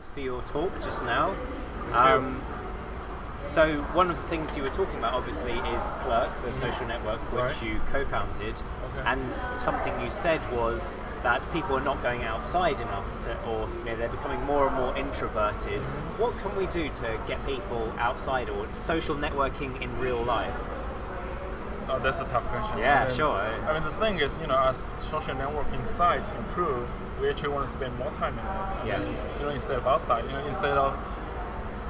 thanks for your talk just now. Thank you. So one of the things you were talking about obviously is Plurk, the social network which you co-founded, and something you said was that people are not going outside enough or they're becoming more and more introverted. What can we do to get people outside or social networking in real life? Oh, that's a tough question. Yeah, sure. I mean, the thing is, as social networking sites improve, we actually want to spend more time in it. Yeah. Instead of outside, instead of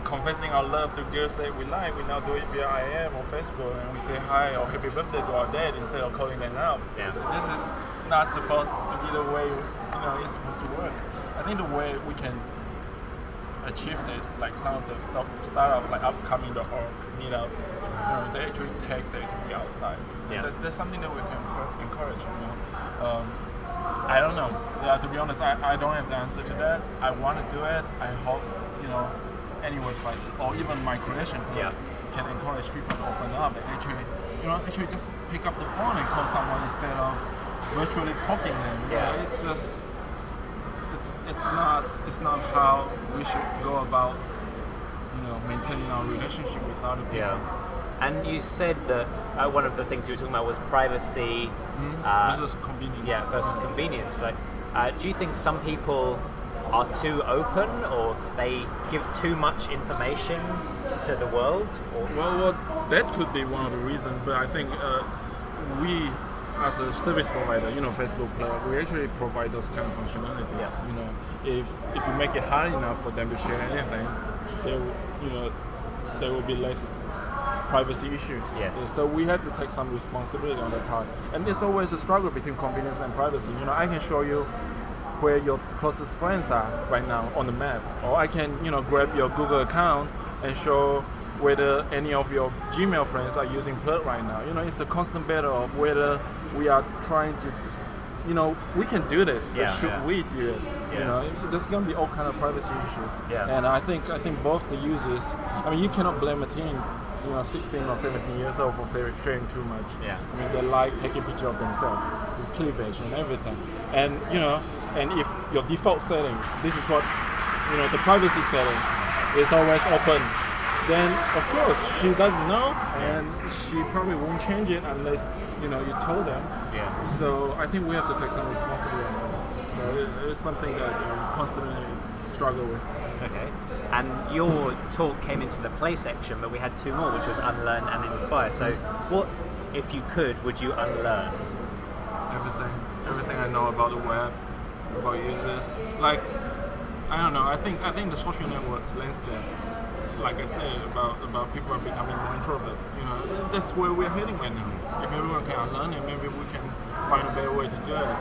confessing our love to girls that we like, we now do it via IM or Facebook, and we say hi or happy birthday to our dad instead of calling them out. Yeah. This is not supposed to be the way it's supposed to work. I think the way we can achieve this, like some of the startups like upcoming.org, meetups, they actually take the activity outside. Yeah. That's something that we can encourage. I don't know. Yeah, to be honest, I don't have the answer to that. I want to do it. I hope any website or even my creation can encourage people to open up and actually just pick up the phone and call someone instead of virtually poking them. Yeah. It's just it's not how we should go about maintaining our relationship with other people. Yeah. And you said that one of the things you were talking about was privacy versus convenience. Yeah, versus convenience. Like, do you think some people are too open, or they give too much information to the world? Or? Well, that could be one of the reasons. But I think we, as a service provider, Facebook Plurk, we actually provide those kind of functionalities. Yeah. If you make it hard enough for them to share anything, there will be less privacy issues. Yes. So we have to take some responsibility on that part. And it's always a struggle between convenience and privacy. I can show you where your closest friends are right now on the map, or I can grab your Google account and show whether any of your Gmail friends are using Plurk right now. It's a constant battle of whether we are trying to, we can do this, but should we do it? There's going to be all kind of privacy issues. Yeah. And I think both the users, you cannot blame a teen 16 or 17 years old for sharing too much. Yeah. They like taking pictures of themselves with cleavage and everything. And and if your default settings, this is what the privacy settings is always open, then of course she doesn't know, and she probably won't change it unless you told them. Yeah. So I think we have to take some responsibility on that. So it's something that we constantly struggle with. Okay. And your talk came into the play section, but we had two more, which was unlearn and inspire. So what, if you could, would you unlearn? Everything I know about the web, about users. Like, I don't know. I think the social networks landscape, like I said, about people are becoming more introvert. That's where we're heading right now. If everyone can unlearn it, maybe we can find a better way to do it.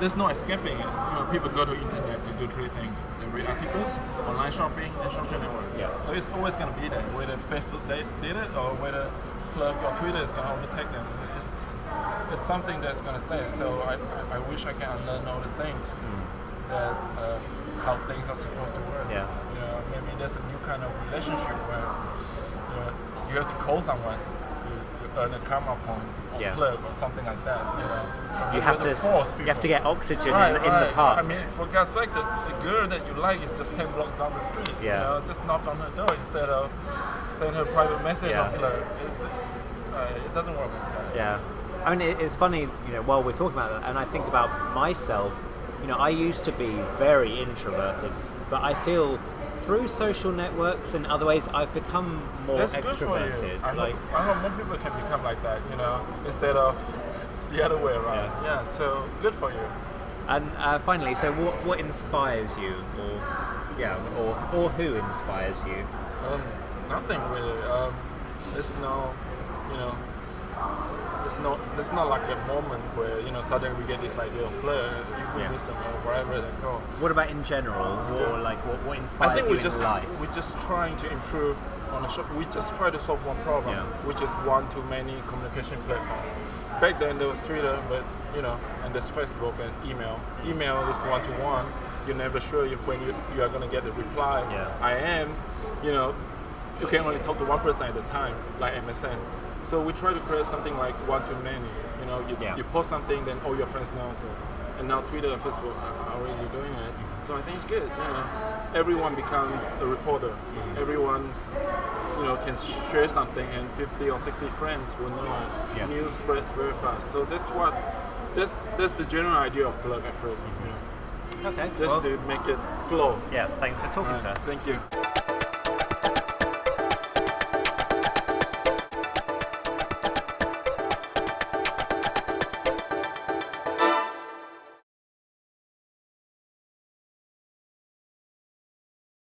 There's no escaping it. People go to internet to do three things: they read articles, online shopping, and social networks. Yeah. So it's always going to be there, whether Facebook did it or whether Plurk or Twitter is going to overtake them. It's something that's going to stay. So I wish I can unlearn all the things that how things are supposed to work. Yeah. Maybe there's a new kind of relationship where you have to call someone to earn a karma points or Plurk or something like that. You have to get oxygen in the park. For God's sake, the girl that you like is just 10 blocks down the street. Yeah. Just knock on her door instead of send her a private message on Plurk. It doesn't work like that. Yeah. It's funny, while we're talking about that, and I think about myself, I used to be very introverted, but I feel through social networks and other ways, I've become more extroverted. Good for you. I hope more people can become like that, instead of the other way around. Yeah, so good for you. And finally, so what inspires you, or who inspires you? Nothing really. There's not like a moment where suddenly we get this idea of Plurk. If we listen or wherever they go. What about in general? What inspires you in life? We're just trying to improve on we just try to solve one problem, which is one-to-many communication platform. Back then there was Twitter, but and there's Facebook and email. Email is one-to-one. You're never sure when you are going to get the reply. I am, you can only talk to one person at a time, like MSN. So we try to create something like one-to-many. You post something, then all your friends know. So, and now Twitter and Facebook are already doing it. So I think it's good. You know, everyone becomes a reporter. Everyone's, you know, can share something, and 50 or 60 friends will know it. News spreads very fast. So that's the general idea of Plug at first. You know. Okay. Just to make it flow. Yeah. Thanks for talking to us. Thank you.